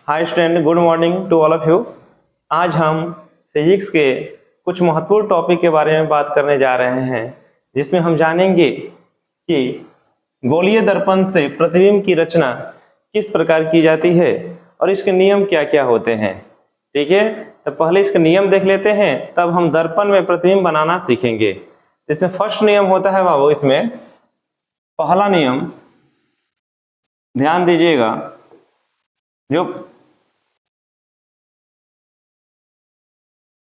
Hi student, good morning to all of you. आज हम physics के कुछ महत्वपूर्ण टॉपिक के बारे में बात करने जा रहे हैं, जिसमें हम जानेंगे कि गोलीय दर्पण से प्रतिबिंब की रचना किस प्रकार की जाती है और इसके नियम क्या क्या होते हैं। ठीक है, तो पहले इसके नियम देख लेते हैं, तब हम दर्पण में प्रतिबिंब बनाना सीखेंगे। इसमें फर्स्ट नियम होता है बाबू, इसमें पहला नियम ध्यान दीजिएगा, जो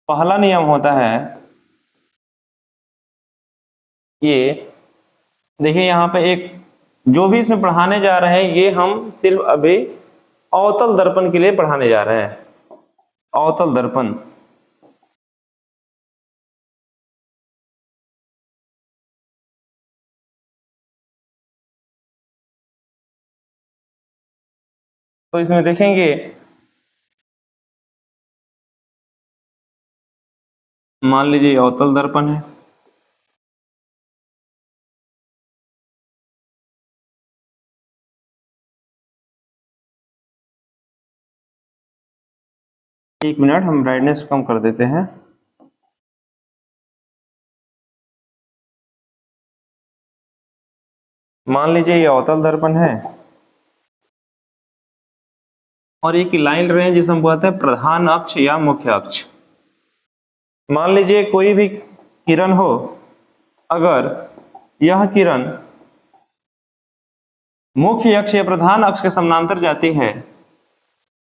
पहला नियम होता है ये देखिए, यहाँ पे एक जो भी इसमें पढ़ाने जा रहे हैं ये हम सिर्फ अभी अवतल दर्पण के लिए पढ़ाने जा रहे हैं। अवतल दर्पण, तो इसमें देखेंगे मान लीजिए अवतल दर्पण है, एक मिनट हम ब्राइटनेस कम कर देते हैं। मान लीजिए ये अवतल दर्पण है और एक लाइन रेंज जिसे हम कहते हैं प्रधान अक्ष या मुख्य अक्ष। मान लीजिए कोई भी किरण हो, अगर यह किरण मुख्य अक्ष या प्रधान अक्ष के समानांतर जाती है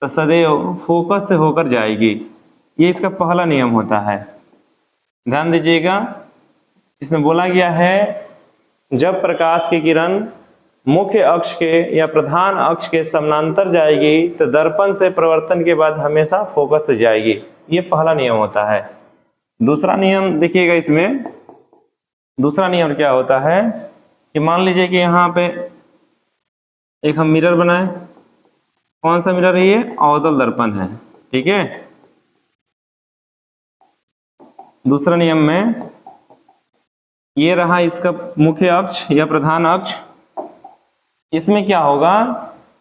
तो सदैव फोकस से होकर जाएगी। ये इसका पहला नियम होता है, ध्यान दीजिएगा। इसमें बोला गया है जब प्रकाश की किरण मुख्य अक्ष के या प्रधान अक्ष के समानांतर जाएगी तो दर्पण से प्रवर्तन के बाद हमेशा फोकस से जाएगी। ये पहला नियम होता है। दूसरा नियम देखिएगा, इसमें दूसरा नियम क्या होता है कि मान लीजिए कि यहाँ पे एक हम मिरर बनाए। कौन सा मिरर है ये? अवतल दर्पण है, ठीक है। दूसरा नियम में ये रहा इसका मुख्य अक्ष या प्रधान अक्ष। इसमें क्या होगा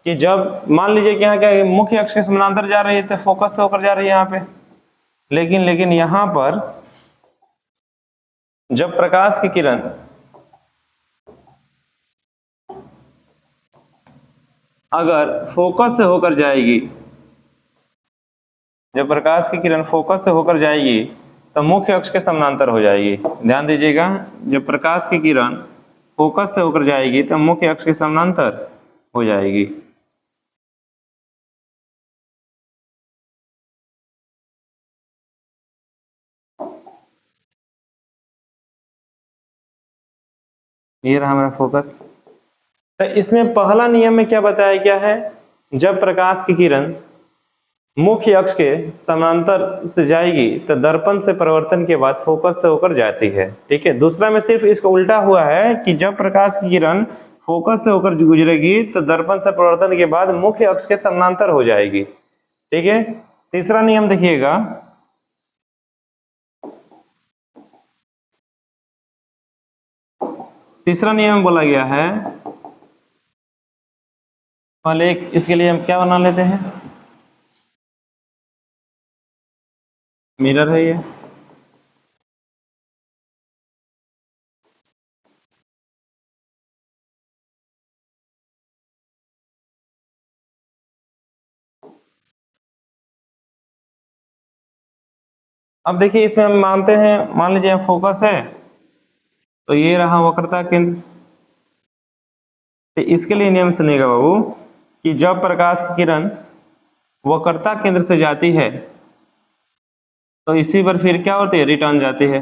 कि जब मान लीजिए कि यहाँ क्या मुख्य अक्ष के समानांतर जा रही है तो फोकस से होकर जा रही है यहाँ पे, लेकिन यहाँ पर जब प्रकाश की किरण अगर फोकस से होकर जाएगी, जब प्रकाश की किरण फोकस से होकर जाएगी तो मुख्य अक्ष के समानांतर हो जाएगी। ध्यान दीजिएगा, जब प्रकाश की किरण फोकस से होकर जाएगी तो मुख्य अक्ष के समानांतर हो जाएगी। ये रहा हमारा फोकस। तो इसमें पहला नियम में क्या बताया गया है? जब प्रकाश की किरण मुख्य अक्ष के समानांतर से जाएगी तो दर्पण से परिवर्तन के बाद फोकस से होकर जाती है, ठीक है। दूसरा में सिर्फ इसका उल्टा हुआ है कि जब प्रकाश की किरण फोकस से होकर गुजरेगी तो दर्पण से परिवर्तन के बाद मुख्य अक्ष के समानांतर हो जाएगी, ठीक है। तीसरा नियम देखिएगा, तीसरा नियम बोला गया है, पहले इसके लिए हम क्या बना लेते हैं, मिरर है ये। अब देखिए इसमें हम मानते हैं, मान लीजिए फोकस है तो ये रहा वक्रता केंद्र। तो इसके लिए नियम सुनिएगा बाबू कि जब प्रकाश की किरण वक्रता केंद्र से जाती है तो इसी पर फिर क्या होती है? रिटर्न जाती है।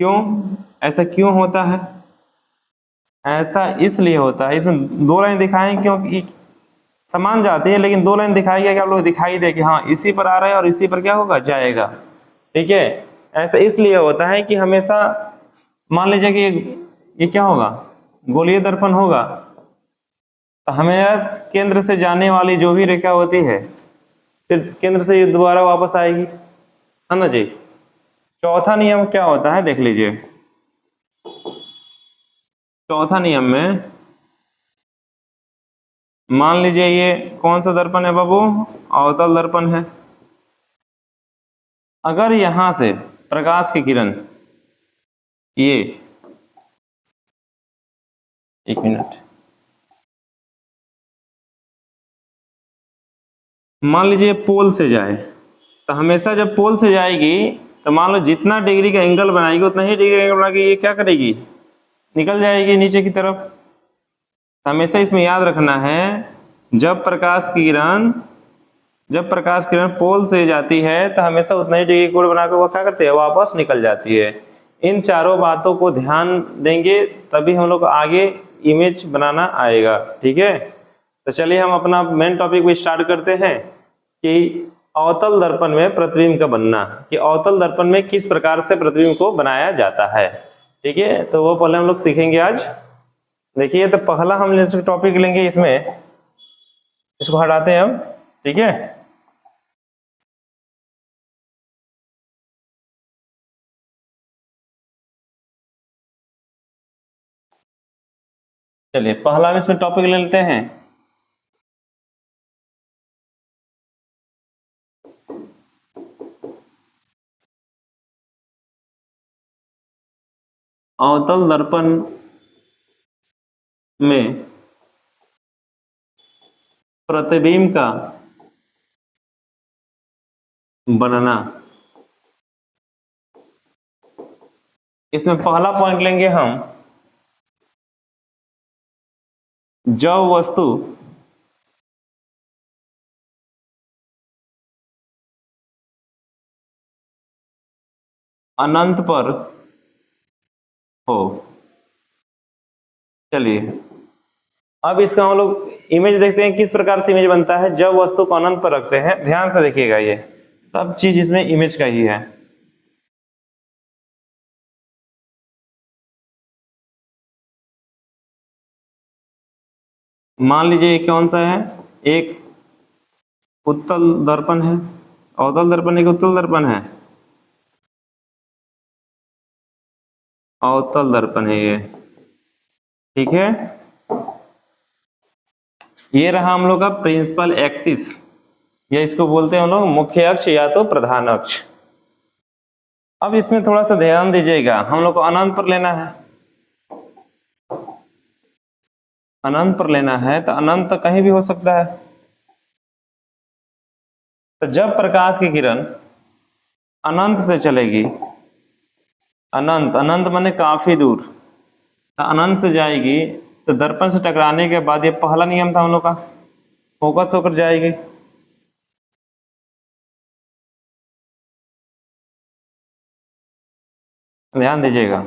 क्यों ऐसा क्यों होता है? ऐसा इसलिए होता है, इसमें दो लाइन दिखाएं क्योंकि समान जाती है, लेकिन दो लाइन दिखाई गया कि आप लोग दिखाई दे कि हाँ इसी पर आ रहा है और इसी पर क्या होगा? जाएगा, ठीक है। ऐसा इसलिए होता है कि हमेशा मान लीजिए कि ये क्या होगा? गोलीय दर्पण होगा, तो हमें केंद्र से जाने वाली जो भी रेखा होती है फिर केंद्र से ये दोबारा वापस आएगी, है ना जी। चौथा नियम क्या होता है देख लीजिए। चौथा नियम में मान लीजिए ये कौन सा दर्पण है बाबू, अवतल दर्पण है। अगर यहां से प्रकाश की किरण ये, एक मिनट, मान लीजिए पोल से जाए, तो हमेशा जब पोल से जाएगी तो मान लो जितना डिग्री का एंगल बनाएगी उतना ही डिग्री का एंगल बना के ये क्या करेगी, निकल जाएगी नीचे की तरफ। हमेशा इसमें याद रखना है, जब प्रकाश की किरण पोल से जाती है तो हमेशा उतना ही डिग्री कोण बनाकर वो क्या करती है, वापस निकल जाती है। इन चारों बातों को ध्यान देंगे तभी हम लोग आगे इमेज बनाना आएगा। ठीक है, तो चलिए हम अपना मेन टॉपिक को स्टार्ट करते हैं कि अवतल दर्पण में प्रतिबिंब का बनना, कि अवतल दर्पण में किस प्रकार से प्रतिबिंब को बनाया जाता है। ठीक है, तो वो पहले हम लोग सीखेंगे आज। देखिए, तो पहला हम टॉपिक लेंगे, इसमें इसको हटाते हैं हम। ठीक है, चलिए पहला हम इसमें टॉपिक ले लेते हैं, अवतल दर्पण में प्रतिबिंब का बनना। इसमें पहला पॉइंट लेंगे हम, जब वस्तु अनंत पर हो। चलिए अब इसका हम लोग इमेज देखते हैं, किस प्रकार से इमेज बनता है जब वस्तु को अनंत पर रखते हैं। ध्यान से देखिएगा, ये सब चीज इसमें इमेज का ही है। मान लीजिए ये कौन सा है, एक उत्तल दर्पण है, अवतल दर्पण एक उत्तल दर्पण है, अवतल दर्पण है ये। ठीक है, ये रहा हम लोग का प्रिंसिपल एक्सिस, या इसको बोलते हैं हम लोग मुख्य अक्ष या तो प्रधान अक्ष। अब इसमें थोड़ा सा ध्यान दीजिएगा, हम लोग को अनंत पर लेना है, अनंत पर लेना है तो अनंत तो कहीं भी हो सकता है। तो जब प्रकाश की किरण अनंत से चलेगी, अनंत अनंत माने काफी दूर, तो अनंत से जाएगी तो दर्पण से टकराने के बाद, ये पहला नियम था हम लोग का, फोकस होकर जाएगी। ध्यान दीजिएगा,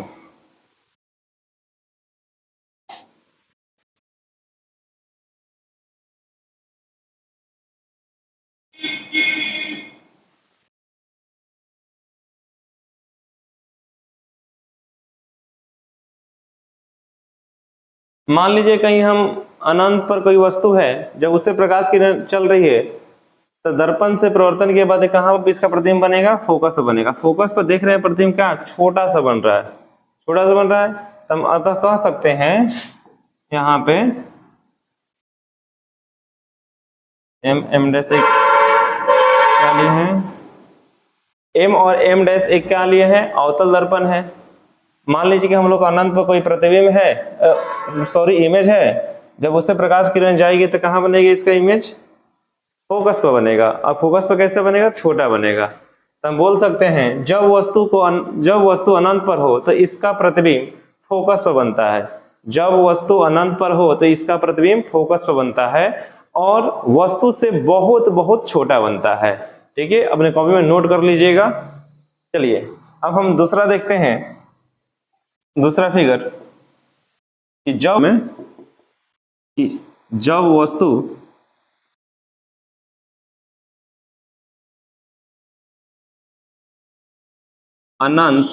मान लीजिए कहीं हम अनंत पर कोई वस्तु है, जब उससे प्रकाश की किरण चल रही है तो दर्पण से परिवर्तन के बाद कहाँ पर इसका प्रतिबिंब बनेगा, फोकस पर बनेगा। फोकस पर देख रहे हैं प्रतिबिंब क्या छोटा सा बन रहा है, छोटा सा बन रहा है, तो हम अतः कह सकते हैं यहाँ पे एम एम डैश एक क्या लिए हैं, एम और एम डैश एक क्या लिए हैं, अवतल दर्पण है। मान लीजिए कि हम लोग अनंत पर कोई प्रतिबिंब है, सॉरी इमेज है, जब उससे प्रकाश किरण जाएगी तो कहाँ बनेगी इसका इमेज, फोकस पर बनेगा। अब फोकस पर कैसे बनेगा, छोटा बनेगा। तो हम बोल सकते हैं जब वस्तु अनंत पर हो तो इसका प्रतिबिंब फोकस पर बनता है, जब वस्तु अनंत पर हो तो इसका प्रतिबिंब फोकस पर बनता है और वस्तु से बहुत बहुत छोटा बनता है। ठीक है, अपने कॉपी में नोट कर लीजिएगा। चलिए अब हम दूसरा देखते हैं, दूसरा फिगर, कि जब वस्तु अनंत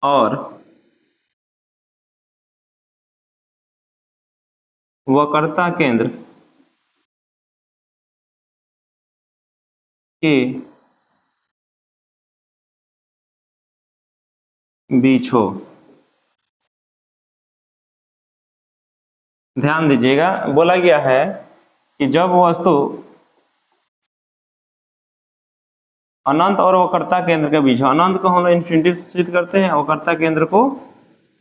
और वक्रता केंद्र के बीच हो। ध्यान दीजिएगा, बोला गया है कि जब वस्तु अनंत और वक्रता केंद्र के बीच, अनंत को हम लोग इन्फिनिटी से सूचित करते हैं, वक्रता केंद्र को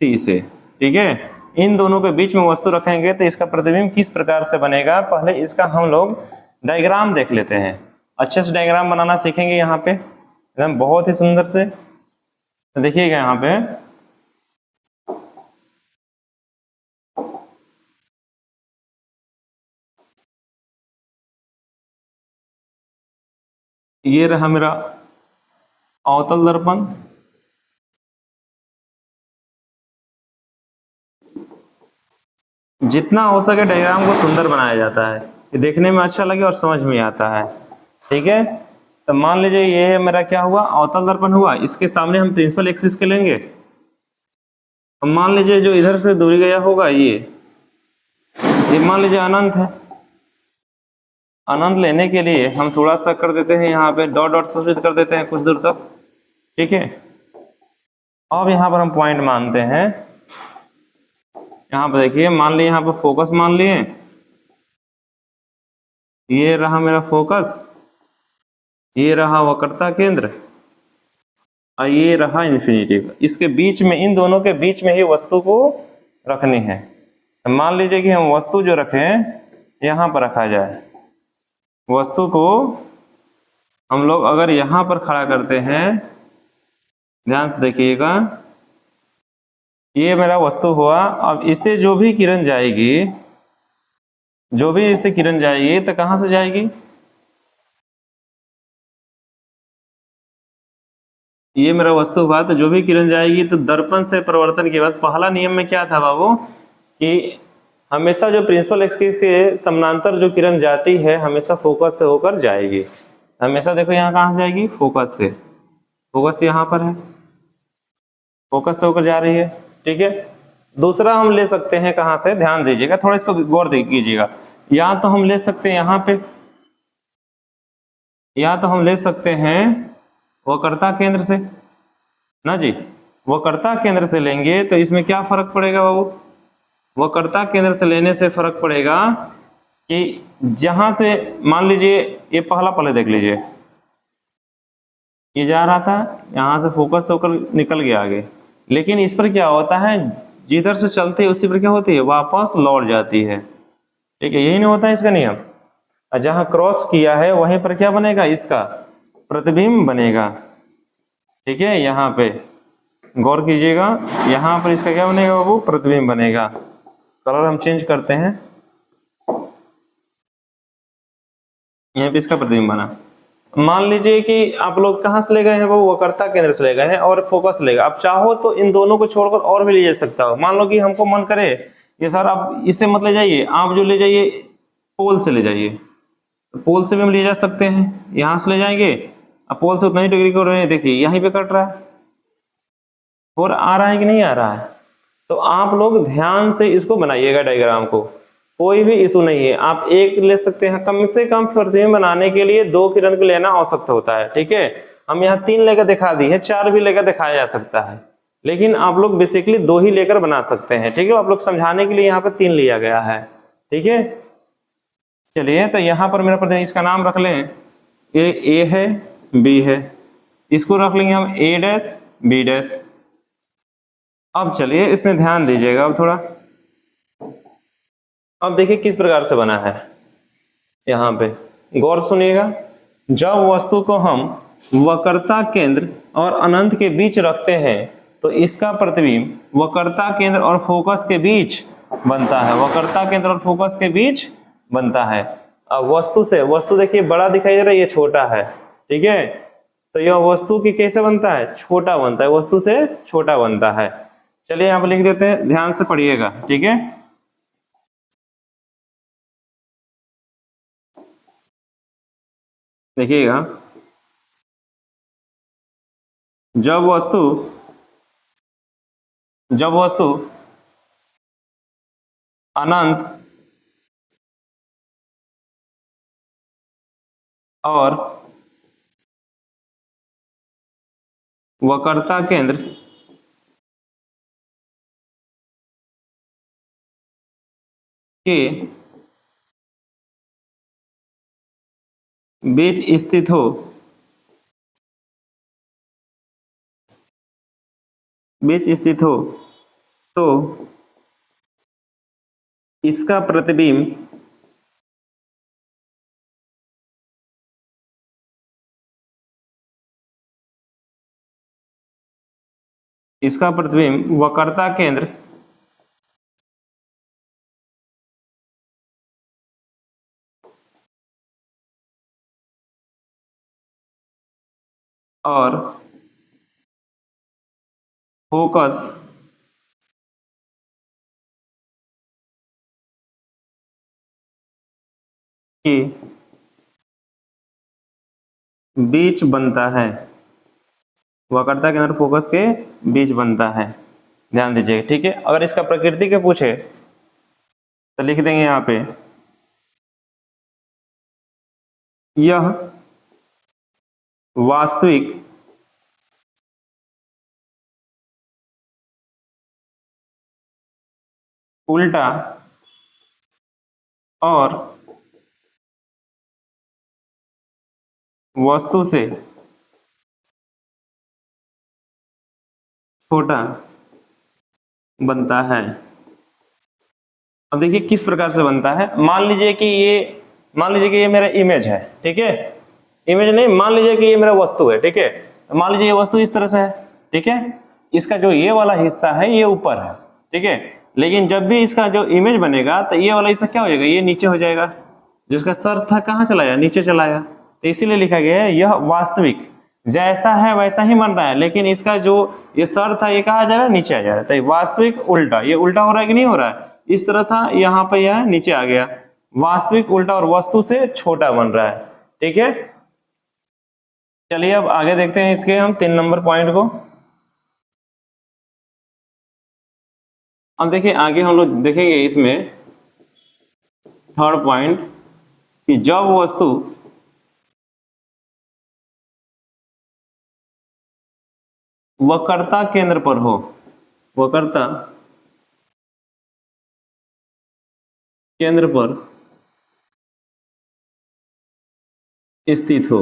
सी से, ठीक है, इन दोनों के बीच में वस्तु रखेंगे तो इसका प्रतिबिंब किस प्रकार से बनेगा, पहले इसका हम लोग डायग्राम देख लेते हैं। अच्छे से डायग्राम बनाना सीखेंगे यहाँ पे एकदम बहुत ही सुंदर से। तो देखिएगा यहाँ पे ये रहा मेरा अवतल दर्पण, जितना हो सके डायग्राम को सुंदर बनाया जाता है कि देखने में अच्छा लगे और समझ में आता है, ठीक है। तो मान लीजिए ये मेरा क्या हुआ, अवतल दर्पण हुआ, इसके सामने हम प्रिंसिपल एक्सिस के लेंगे। अब मान लीजिए जो इधर से दूरी गया होगा ये मान लीजिए अनंत है। अनंत लेने के लिए हम थोड़ा सा कर देते हैं यहाँ पे डॉट डॉट सूचित कर देते हैं कुछ दूर तक, ठीक है। अब यहाँ पर हम पॉइंट मानते हैं, यहाँ पर देखिए मान लिए यहाँ पर फोकस मान लिए, ये रहा मेरा फोकस, ये रहा वक्रता केंद्र और ये रहा इन्फिनिटी। इसके बीच में, इन दोनों के बीच में ही वस्तु को रखनी है। तो मान लीजिए कि हम वस्तु जो रखें यहाँ पर रखा जाए, वस्तु को हम लोग अगर यहाँ पर खड़ा करते हैं, ध्यान से देखिएगा, ये मेरा वस्तु हुआ। अब इससे जो भी किरण जाएगी, जो भी इससे किरण जाएगी तो कहाँ से जाएगी, ये मेरा वस्तु हुआ, तो जो भी किरण जाएगी तो दर्पण से परावर्तन के बाद पहला नियम में क्या था बाबू कि हमेशा जो प्रिंसिपल एक्सिस के समानांतर जो किरण जाती है हमेशा फोकस से होकर जाएगी। हमेशा देखो यहाँ कहाँ जाएगी, फोकस से, फोकस यहाँ पर है, फोकस से होकर जा रही है, ठीक है। दूसरा हम ले सकते हैं कहाँ से, ध्यान दीजिएगा, थोड़ा इस पर गौर कीजिएगा। या तो हम ले सकते हैं यहाँ पे, या तो हम ले सकते हैं वक्रता केंद्र से ना जी, वक्रता केंद्र से लेंगे तो इसमें क्या फर्क पड़ेगा बाबू, वक्रता केंद्र से लेने से फर्क पड़ेगा कि जहां से मान लीजिए ये पहले देख लीजिए, ये जा रहा था यहां से फोकस होकर निकल गया आगे, लेकिन इस पर क्या होता है, जिधर से चलते है उसी पर क्या होती है, वापस लौट जाती है, ठीक है, यही नहीं होता है इसका नियम। और जहां क्रॉस किया है वहीं पर क्या बनेगा, इसका प्रतिबिंब बनेगा, ठीक है। यहाँ पे गौर कीजिएगा, यहाँ पर इसका क्या बनेगा बाबू, प्रतिबिंब बनेगा। कलर हम चेंज करते हैं, यहाँ पे इसका प्रतिबिंब बना। मान लीजिए कि आप लोग कहाँ से ले गए हैं, वो वक्रता केंद्र से ले गए हैं और फोकस लेगा। आप चाहो तो इन दोनों को छोड़कर और भी ले जा सकता हो। मान लो कि हमको मन करे ये सर आप इससे मत ले जाइए, आप जो ले जाइए पोल से ले जाइए, तो पोल से भी हम ले जा सकते हैं, यहाँ से ले जाएंगे, अब पोल से उतना ही डिग्री कर रहे हैं, देखिए यहीं पे कट रहा है और आ रहा है कि नहीं आ रहा है। तो आप लोग ध्यान से इसको बनाइएगा डायग्राम को, कोई भी इशू नहीं है। आप एक ले सकते हैं, कम से कम प्रतिबिंब बनाने के लिए 2 किरण को लेना आवश्यक होता है, ठीक है। हम यहाँ 3 लेकर दिखा दी है, 4 भी लेकर दिखाया जा सकता है, लेकिन आप लोग बेसिकली 2 ही लेकर बना सकते हैं, ठीक है। आप लोग समझाने के लिए यहाँ पर 3 लिया गया है, ठीक है। चलिए तो यहाँ पर मेरा प्रतिबिंब, इसका नाम रख लें, ये ए है, बी है, इसको रख लेंगे हम ए डैश बी डैश। अब चलिए इसमें ध्यान दीजिएगा अब थोड़ा, अब देखिए किस प्रकार से बना है, यहाँ पे गौर सुनिएगा। जब वस्तु को हम वक्रता केंद्र और अनंत के बीच रखते हैं तो इसका प्रतिबिंब वक्रता केंद्र और फोकस के बीच बनता है, वक्रता केंद्र और फोकस के बीच बनता है। अब वस्तु से, वस्तु देखिए बड़ा दिखाई दे रहा है, ये छोटा है, ठीक है। तो यह वस्तु की कैसे बनता है, छोटा बनता है, वस्तु से छोटा बनता है। चलिए यहाँ पर लिख देते हैं, ध्यान से पढ़िएगा, ठीक है। देखिएगा, जब वस्तु अनंत और वक्रता केंद्र के बीच स्थित हो, तो इसका प्रतिबिंब वक्रता केंद्र और फोकस के बीच बनता है। वक्रता केंद्र फोकस के बीच बनता है, ध्यान दीजिएगा। ठीक है, अगर इसका प्रकृति के पूछे तो लिख देंगे यहाँ पे, यह वास्तविक उल्टा और वस्तु से छोटा बनता है। अब देखिए किस प्रकार से बनता है। मान लीजिए कि ये मेरा इमेज है, ठीक है, इमेज नहीं, मान लीजिए कि ये मेरा वस्तु है, ठीक है। मान लीजिए ये वस्तु इस तरह से है, ठीक है, इसका जो ये वाला हिस्सा है ये ऊपर है, ठीक है, लेकिन जब भी इसका जो इमेज बनेगा तो ये वाला हिस्सा क्या हो जाएगा, ये नीचे हो जाएगा। जिसका सर था कहाँ चला गया, नीचे चला गया। तो इसीलिए लिखा गया है यह वास्तविक जैसा है वैसा ही बन रहा है, लेकिन इसका जो ये सर था ये कहाँ आ जाएगा, नीचे आ जाएगा। तो वास्तविक उल्टा, ये उल्टा हो रहा है कि नहीं हो रहा है, इस तरह था, यहाँ पे यह नीचे आ गया। वास्तविक उल्टा और वस्तु से छोटा बन रहा है, ठीक है। चलिए अब आगे देखते हैं इसके हम 3 नंबर पॉइंट को। अब देखिए आगे हम लोग देखेंगे इसमें 3rd पॉइंट कि जब वस्तु वक्रता केंद्र पर हो, वक्रता केंद्र पर स्थित हो।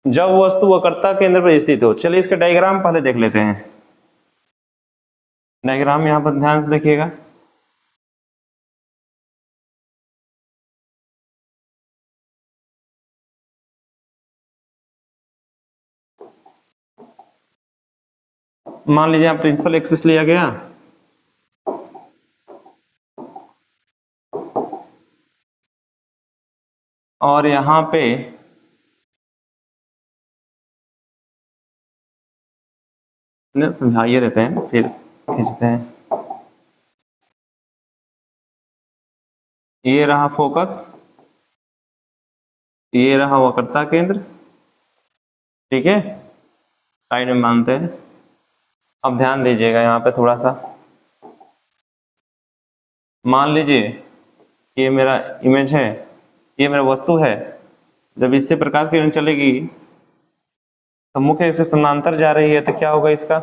जब वस्तु वक्रता केंद्र पर स्थित हो, चलिए इसका डायग्राम पहले देख लेते हैं। डायग्राम यहां पर ध्यान से देखिएगा। मान लीजिए आप प्रिंसिपल एक्सिस लिया गया, और यहां पे समझाइए देते हैं फिर खींचते हैं। ये रहा फोकस, ये रहा वक्रता केंद्र, ठीक है, साइड में मानते हैं। अब ध्यान दीजिएगा यहाँ पे थोड़ा सा, मान लीजिए ये मेरा इमेज है, ये मेरा वस्तु है। जब इससे प्रकाश किरण चलेगी तो मुख्य अक्ष के समानांतर जा रही है, तो क्या होगा इसका,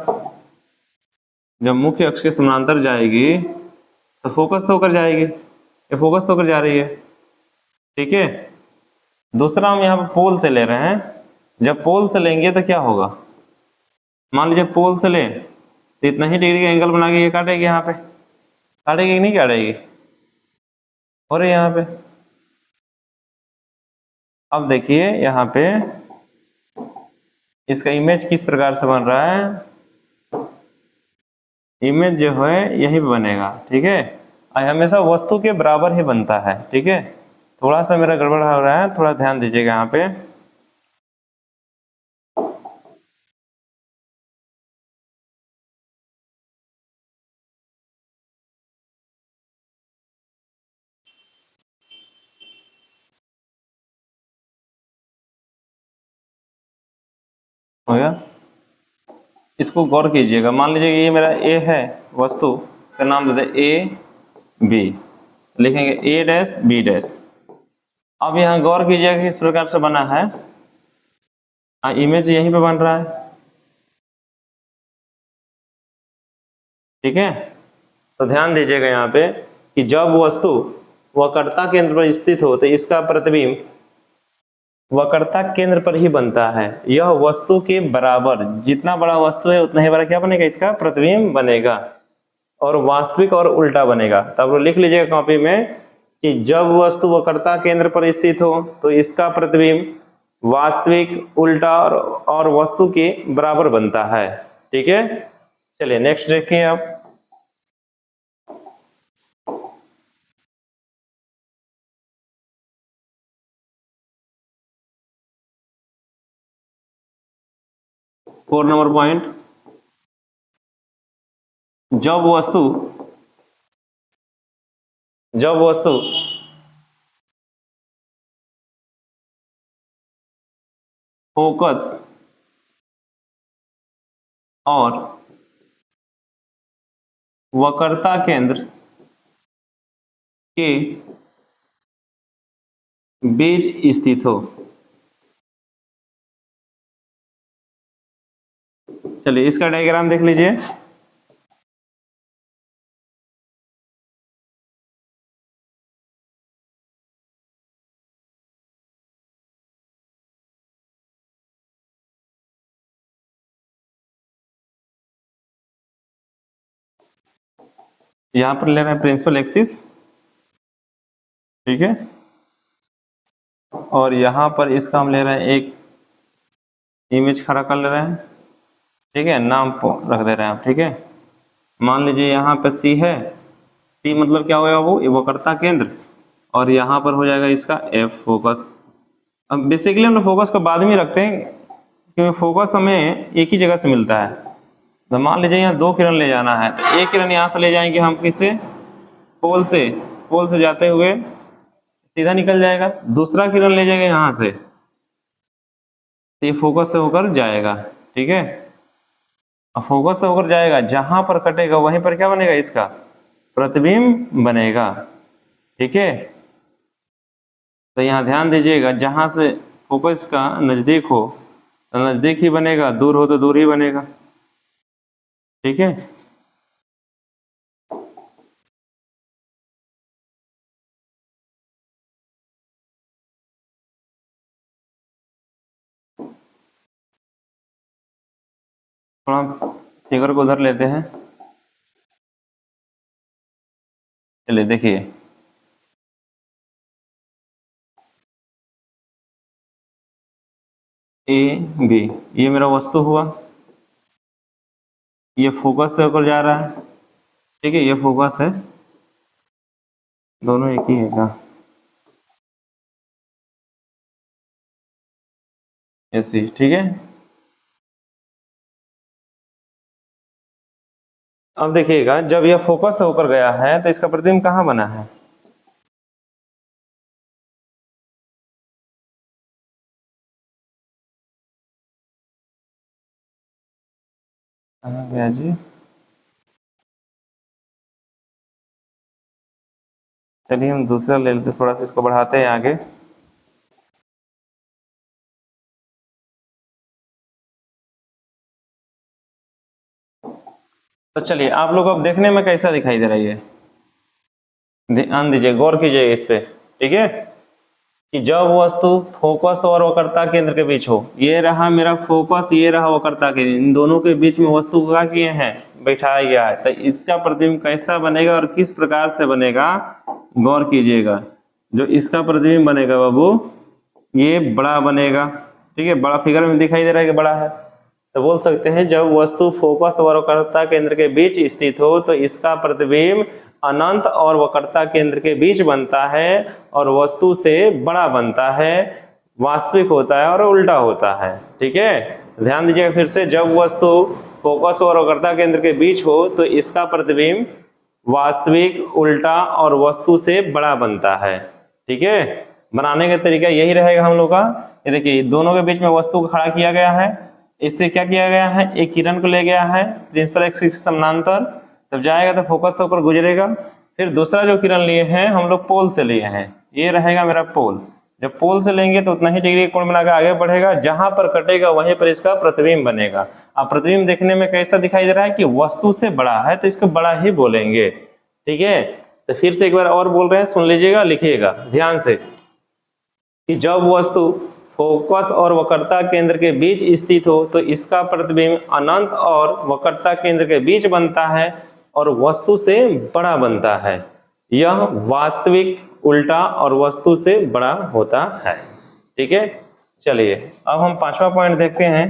जब मुख्य अक्ष के समानांतर जाएगी तो फोकस होकर जाएगी, ये फोकस होकर जा रही है, ठीक है। दूसरा हम यहाँ पे पोल से ले रहे हैं, जब पोल से लेंगे तो क्या होगा, मान लीजिए पोल से ले तो इतना ही डिग्री का एंगल बना के ये काटेगी, यहाँ पे काटेगी कि नहीं काटेगी, और यहाँ पे। अब देखिए यहाँ पे इसका इमेज किस प्रकार से बन रहा है, इमेज जो है यही बनेगा, ठीक है, और हमेशा वस्तु के बराबर ही बनता है, ठीक है। थोड़ा सा मेरा गड़बड़ हो रहा है, थोड़ा ध्यान दीजिएगा यहाँ पे। हो गया, इसको गौर कीजिएगा। मान लीजिए ये मेरा ए है, वस्तु का नाम दे दे ए बी, लिखेंगे ए डैश बी डैश। अब यहाँ गौर कीजिएगा कि इस प्रकार से बना है, इमेज यहीं पे बन रहा है, ठीक है। तो ध्यान दीजिएगा यहाँ पे कि जब वस्तु वक्रता केंद्र पर स्थित हो तो इसका प्रतिबिंब वक्रता केंद्र पर ही बनता है। यह वस्तु के बराबर, जितना बड़ा वस्तु है उतना ही बड़ा क्या बनेगा, इसका प्रतिबिंब बनेगा, और वास्तविक और उल्टा बनेगा। तब लिख लीजिएगा कॉपी में कि जब वस्तु वक्रता केंद्र पर स्थित हो तो इसका प्रतिबिंब वास्तविक, उल्टा और वस्तु के बराबर बनता है। ठीक है, चलिए नेक्स्ट देखिए आप। फोर नंबर पॉइंट, जब वस्तु फोकस और वक्रता केंद्र के बीच स्थित हो। चलिए इसका डायग्राम देख लीजिए। यहां पर ले रहे हैं प्रिंसिपल एक्सिस, ठीक है, और यहां पर इसका हम ले रहे हैं एक इमेज खड़ा कर ले रहे हैं, ठीक है, नाम रख दे रहे हैं आप। ठीक है, मान लीजिए यहाँ पे सी है, सी मतलब क्या होगा, वो वक्रता केंद्र, और यहाँ पर हो जाएगा इसका एफ फोकस। अब बेसिकली हम लोग फोकस को बाद में रखते हैं क्योंकि फोकस हमें एक ही जगह से मिलता है। तो मान लीजिए यहाँ दो किरण ले जाना है, तो एक किरण यहाँ से ले जाएंगे हम किससे, पोल से जाते हुए सीधा निकल जाएगा, दूसरा किरण ले जाएंगे यहाँ से, तो ये फोकस से होकर जाएगा। ठीक है, अब फोकस से होकर जाएगा, जहां पर कटेगा वहीं पर क्या बनेगा, इसका प्रतिबिंब बनेगा। ठीक है, तो यहाँ ध्यान दीजिएगा, जहां से फोकस का नजदीक हो तो नजदीक ही बनेगा, दूर हो तो दूर ही बनेगा। ठीक है, थोड़ा फिगर को उधर लेते हैं। चलिए देखिए, ए बी ये मेरा वस्तु हुआ, ये फोकस से होकर जा रहा है। ठीक है, ये फोकस है, दोनों एक ही है क्या, ऐसे। ठीक है, अब देखिएगा, जब यह फोकस से होकर गया है तो इसका प्रतिबिंब कहाँ बना है, कहाँ गया जी, चलिए हम दूसरा ले लेते, थोड़ा सा इसको बढ़ाते हैं आगे। तो चलिए आप लोग अब देखने में कैसा दिखाई दे रही है, ध्यान दीजिए, गौर कीजिए इस पे। ठीक है, कि जब वस्तु फोकस और वक्रता केंद्र के बीच हो, ये रहा मेरा फोकस, ये रहा वक्रता केंद्र, इन दोनों के बीच में वस्तु को क्या किए हैं, बैठाया गया है, तो इसका प्रतिबिंब कैसा बनेगा और किस प्रकार से बनेगा, गौर कीजिएगा। जो इसका प्रतिबिंब बनेगा बाबू, ये बड़ा बनेगा। ठीक है, बड़ा फिगर में दिखाई दे रहा है कि बड़ा है, तो बोल सकते हैं जब वस्तु फोकस और वक्रता केंद्र के बीच स्थित हो तो इसका प्रतिबिंब अनंत और वक्रता केंद्र के बीच बनता है और वस्तु से बड़ा बनता है, वास्तविक होता है और उल्टा होता है। ठीक है, ध्यान दीजिएगा फिर से, जब वस्तु फोकस और वक्रता केंद्र के बीच हो तो इसका प्रतिबिंब वास्तविक, उल्टा और वस्तु से बड़ा बनता है। ठीक है, बनाने का तरीका यही रहेगा हम लोग का। ये देखिए, दोनों के बीच में वस्तु को खड़ा किया गया है, इससे क्या किया गया है, एक किरण को ले गया है प्रिंसिपल एक्सिस समानांतर, तब जाएगा तो फोकस से होकर गुजरेगा। फिर दूसरा जो किरण लिए हैं हम लोग पोल से लिए हैं, ये रहेगा मेरा पोल। जब पोल से लेंगे तो उतना ही डिग्री कोण बनाकर आगे बढ़ेगा, जहां पर कटेगा वहीं पर इसका प्रतिबिंब बनेगा। अब प्रतिबिंब देखने में कैसा दिखाई दे रहा है कि वस्तु से बड़ा है, तो इसको बड़ा ही बोलेंगे। ठीक है, तो फिर से एक बार और बोल रहे हैं, सुन लीजिएगा, लिखिएगा ध्यान से कि जब वस्तु फोकस और वक्रता केंद्र के बीच स्थित हो तो इसका प्रतिबिंब अनंत और वक्रता केंद्र के बीच बनता है और वस्तु से बड़ा बनता है। यह वास्तविक उल्टा और वस्तु से बड़ा होता है। ठीक है, चलिए अब हम पांचवा पॉइंट देखते हैं।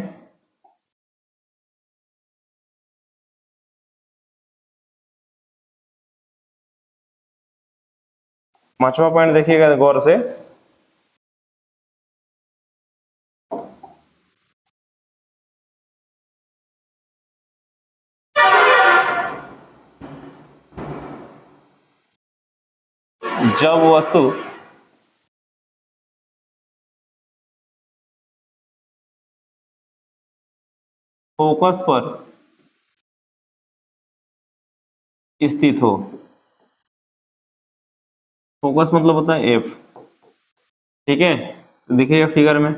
पांचवा पॉइंट देखिएगा गौर से। जब वस्तु फोकस पर स्थित हो, फोकस मतलब होता है एफ। ठीक है, तो देखिएगा फिगर में,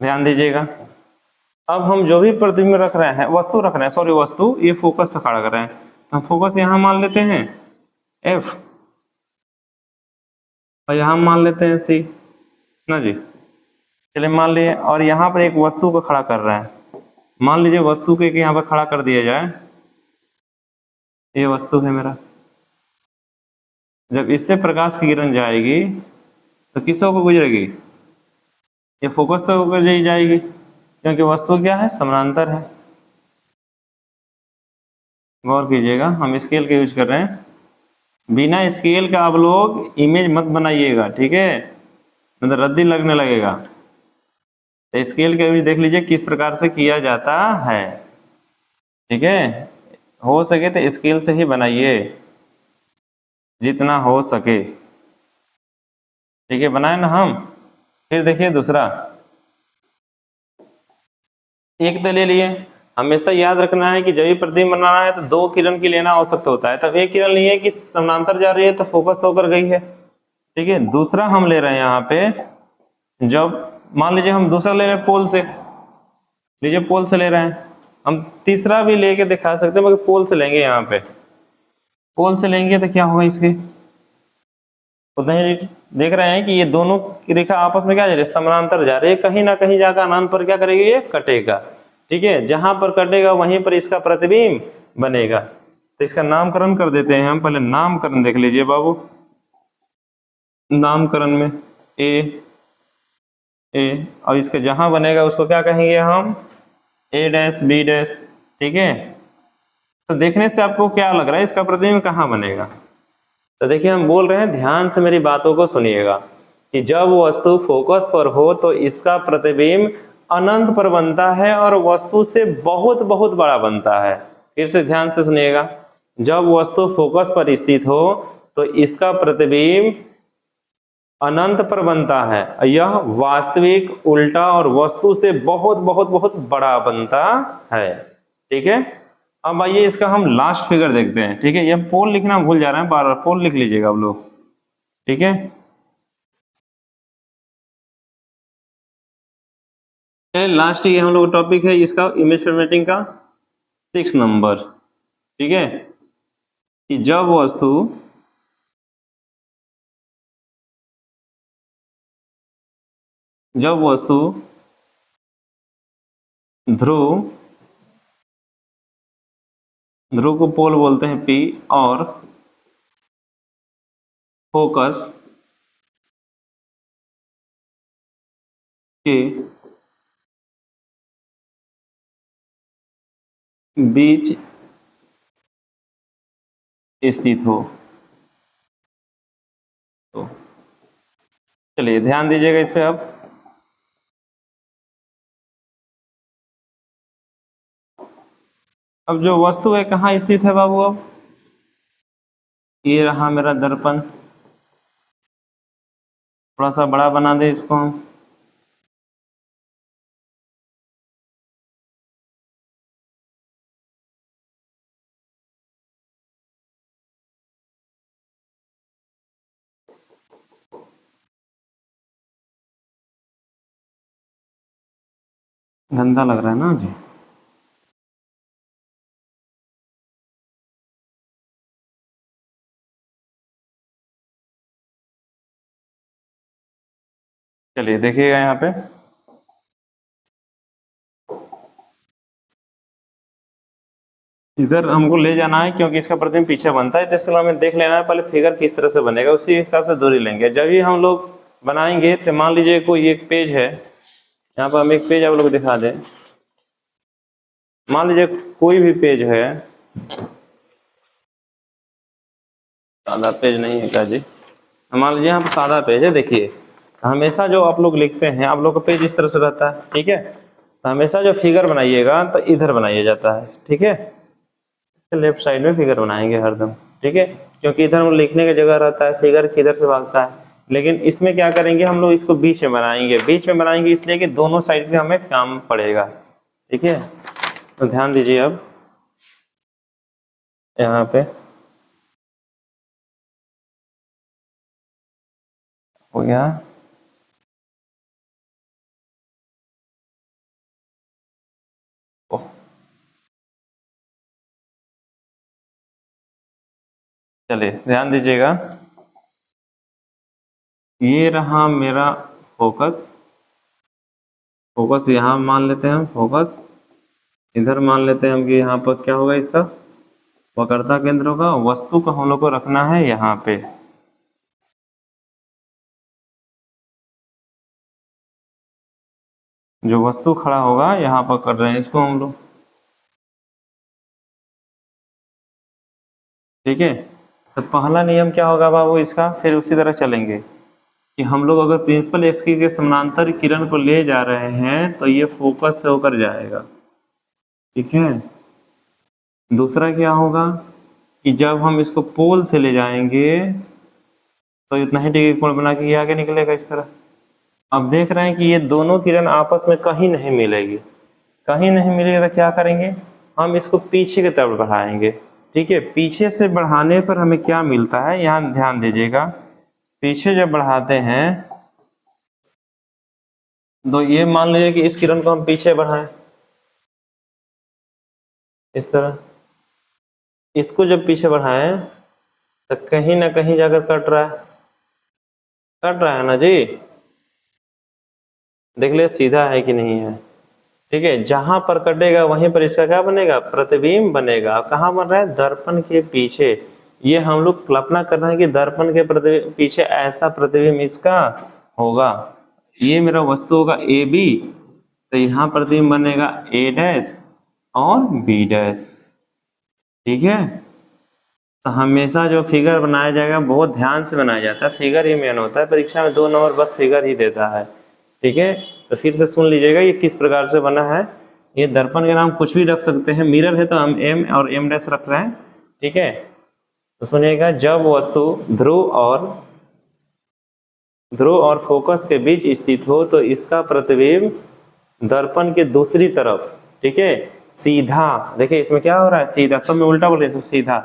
ध्यान दीजिएगा। अब हम जो भी प्रतिबिंब रख रहे हैं, वस्तु रख रहे हैं, सॉरी वस्तु, ये फोकस पे खड़ा कर रहे हैं, तो हम फोकस यहां मान लेते हैं एफ और यहां मान लेते हैं सी ना जी। चलिए मान लिए, और यहाँ पर एक वस्तु को खड़ा कर रहे हैं, मान लीजिए वस्तु को यहाँ पर खड़ा कर दिया जाए, ये वस्तु है मेरा। जब इससे प्रकाश की किरण जाएगी तो किस होकर गुजरेगी, ये फोकस से होकर जाएगी, क्योंकि वस्तु क्या है, समानांतर है। गौर कीजिएगा, हम स्केल का यूज कर रहे हैं, बिना स्केल का आप लोग इमेज मत बनाइएगा, ठीक है, मतलब रद्दी लगने लगेगा। तो स्केल का यूज देख लीजिए किस प्रकार से किया जाता है। ठीक है, हो सके तो स्केल से ही बनाइए जितना हो सके। ठीक है, बनाए ना हम। फिर देखिए दूसरा, एक तो ले लिए, हमेशा याद रखना है कि जब भी प्रतिबिंब बनाना है तो दो किरण की लेना आवश्यक होता है। तब एक किरण ली है कि समानांतर जा रही है तो फोकस होकर गई है। ठीक है, दूसरा हम ले रहे हैं यहाँ पे, जब मान लीजिए हम दूसरा ले रहे हैं पोल से, लीजिए पोल से ले रहे हैं, हम तीसरा भी लेके दिखा सकते हैं, मगर पोल से लेंगे। यहाँ पे पोल से लेंगे तो क्या होगा, इसके तो देख रहे हैं कि ये दोनों रेखा आपस में क्या जा रही है, समानांतर जा रही है, कहीं ना कहीं जाकर अनंत पर क्या करेगी, ये कटेगा। ठीक है, जहां पर कटेगा वहीं पर इसका प्रतिबिंब बनेगा। तो इसका नामकरण कर देते हैं हम, पहले नामकरण देख लीजिए बाबू। नामकरण में ए और इसके जहां बनेगा उसको क्या कहेंगे हम, ए डैश बी डैश। ठीक है, तो देखने से आपको क्या लग रहा है, इसका प्रतिबिंब कहाँ बनेगा। तो देखिए हम बोल रहे हैं, ध्यान से मेरी बातों को सुनिएगा कि जब वस्तु फोकस पर हो तो इसका प्रतिबिंब अनंत पर बनता है और वस्तु से बहुत बहुत बड़ा बनता है। फिर से ध्यान से सुनिएगा, जब वस्तु फोकस पर स्थित हो तो इसका प्रतिबिंब अनंत पर बनता है, यह वास्तविक उल्टा और वस्तु से बहुत बहुत बहुत बड़ा बनता है। ठीक है, अब आइए इसका हम लास्ट फिगर देखते हैं। ठीक है, ये पोल लिखना भूल जा रहे हैं, बार बार पोल लिख लीजिएगा आप लोग। ठीक है, लास्ट ये हम लोग टॉपिक है इसका, इमेज फॉर्मेटिंग का 6 नंबर। ठीक है, कि जब वस्तु ध्रुव ध्रुव को पोल बोलते हैं पी, और फोकस के बीच स्थित हो तो, चलिए ध्यान दीजिएगा इस पे। अब जो वस्तु है कहाँ स्थित है बाबू, अब ये रहा मेरा दर्पण, थोड़ा सा बड़ा बना दे इसको हम। गंदा लग रहा है ना जी। चलिए देखिएगा यहाँ पे, इधर हमको ले जाना है क्योंकि इसका प्रतिबिंब पीछे बनता है, तो इसके लिए हमें देख लेना है पहले फिगर किस तरह से बनेगा, उसी हिसाब से दूरी लेंगे। जब भी हम लोग बनाएंगे तो मान लीजिए कोई एक पेज है, यहाँ पर हम एक पेज आप लोग को दिखा दें। मान लीजिए कोई भी पेज है, सादा पेज नहीं है क्या जी, मान लीजिए यहाँ पर सादा पेज है। देखिए हमेशा जो आप लोग लिखते हैं, आप लोग का पेज इस तरह से रहता है, ठीक है। तो हमेशा जो फिगर बनाइएगा तो इधर बनाइए जाता है, ठीक है। लेफ्ट साइड में फिगर बनाएंगे हरदम, ठीक है, क्योंकि इधर हम लिखने की जगह रहता है, फिगर किधर से भागता है। लेकिन इसमें क्या करेंगे हम लोग, इसको बीच में बनाएंगे। बीच में बनाएंगे इसलिए कि दोनों साइड पे हमें काम पड़ेगा, ठीक है। तो ध्यान दीजिए, अब यहाँ पे हो गया। चलिए ध्यान दीजिएगा, ये रहा मेरा फोकस। फोकस यहाँ मान लेते हैं हम, फोकस इधर मान लेते हैं हम कि यहाँ पर क्या होगा, इसका वक्रता केंद्र होगा। वस्तु को हम लोग को रखना है यहाँ पे, जो वस्तु खड़ा होगा यहाँ पर कर रहे हैं इसको हम लोग, ठीक है। तो पहला नियम क्या होगा बाबू इसका, फिर उसी तरह चलेंगे कि हम लोग अगर प्रिंसिपल एक्स के समानांतर किरण को ले जा रहे हैं तो ये फोकस से होकर जाएगा, ठीक है। दूसरा क्या होगा कि जब हम इसको पोल से ले जाएंगे तो इतना ही डिग्री कोण बना के ये आगे निकलेगा इस तरह। अब देख रहे हैं कि ये दोनों किरण आपस में कहीं नहीं मिलेगी, कहीं नहीं मिलेगी तो क्या करेंगे, हम इसको पीछे की तरफ बढ़ाएंगे, ठीक है। पीछे से बढ़ाने पर हमें क्या मिलता है, यहाँ ध्यान दीजिएगा। पीछे जब बढ़ाते हैं तो ये मान लीजिए कि इस किरण को हम पीछे बढ़ाएं इस तरह, इसको जब पीछे बढ़ाएं तो कहीं ना कहीं जाकर कट रहा है, कट रहा है ना जी। देख ले सीधा है कि नहीं है, ठीक है। जहां पर कटेगा वहीं पर इसका क्या बनेगा, प्रतिबिंब बनेगा। कहाँ बन रहा है, दर्पण के पीछे। ये हम लोग कल्पना कर रहे हैं कि दर्पण के पीछे ऐसा प्रतिबिंब इसका होगा। ये मेरा वस्तु होगा ए बी, तो यहाँ प्रतिबिंब बनेगा ए डैश और बी डैश, ठीक है। तो हमेशा जो फिगर बनाया जाएगा बहुत ध्यान से बनाया जाता है, फिगर ही मेन होता है। परीक्षा में 2 नंबर बस फिगर ही देता है, ठीक है। तो फिर से सुन लीजिएगा ये किस प्रकार से बना है। ये दर्पण के नाम कुछ भी रख सकते हैं, मिरर है तो हम एम और एम डैश रख रहे हैं, ठीक है। तो सुनिएगा, जब वस्तु ध्रुव और फोकस के बीच स्थित हो तो इसका प्रतिबिंब दर्पण के दूसरी तरफ, ठीक है, सीधा। देखिए इसमें क्या हो रहा है, सीधा। सब में उल्टा बोले, सब सीधा।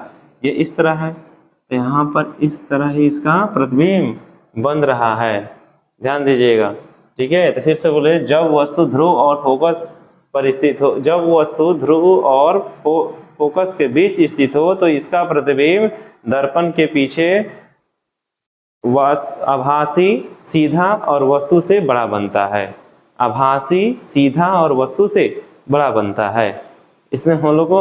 ये इस तरह है तो यहाँ पर इस तरह ही इसका प्रतिबिंब बन रहा है, ध्यान दीजिएगा, ठीक है। तो फिर से बोले, जब वस्तु ध्रुव और फोकस पर स्थित हो, जब वस्तु ध्रुव और फोकस के बीच स्थित हो तो इसका प्रतिबिंब दर्पण के पीछे आभासी, सीधा और वस्तु से बड़ा बनता है। आभासी, सीधा और वस्तु से बड़ा बनता है। इसमें हम लोग को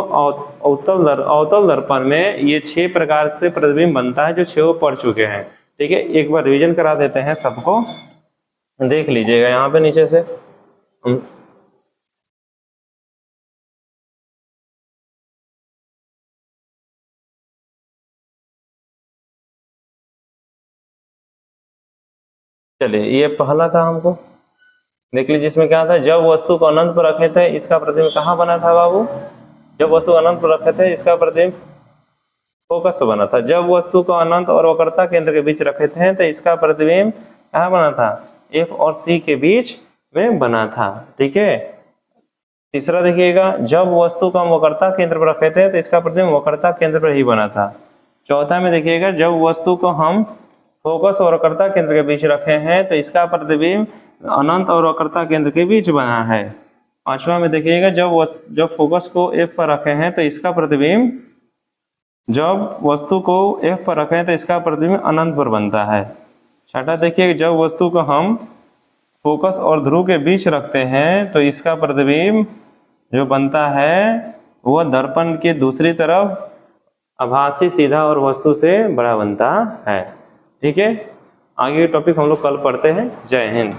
अवतल दर्पण में ये 6 प्रकार से प्रतिबिंब बनता है, जो 6 पढ़ चुके हैं, ठीक है। एक बार रिवीजन करा देते हैं सबको, देख लीजिएगा यहाँ पे नीचे से। चलिए ये पहला था, हमको देख लीजिए इसमें क्या था। जब वस्तु को अनंत पर रखे थे इसका प्रतिबिंब कहाँ बना था बाबू, जब वस्तु अनंत पर रखे थे इसका प्रतिबिंब फोकस से बना था। जब वस्तु को अनंत और वक्रता केंद्र के बीच रखे थे तो इसका प्रतिबिंब कहाँ बना था, F और C के बीच में बना था, ठीक है। तीसरा देखिएगा, जब वस्तु को हम वक्रता केंद्र पर रखे थे तो इसका प्रतिबिंब वक्रता केंद्र पर ही बना था। चौथा में देखिएगा, जब वस्तु को हम फोकस और वक्रता केंद्र के बीच रखे हैं तो इसका प्रतिबिंब अनंत और वक्रता केंद्र के बीच बना है, 5वां में देखिएगा, जब फोकस को F पर रखे हैं तो इसका प्रतिबिंब, जब वस्तु को F पर रखे हैं तो इसका प्रतिबिंब अनंत पर बनता है। 6ठा देखिए, जब वस्तु को हम फोकस और ध्रुव के बीच रखते हैं तो इसका प्रतिबिंब जो बनता है वह दर्पण के दूसरी तरफ आभासी, सीधा और वस्तु से बड़ा बनता है। ठीक है, आगे टॉपिक हम लोग कल पढ़ते हैं। जय हिंद।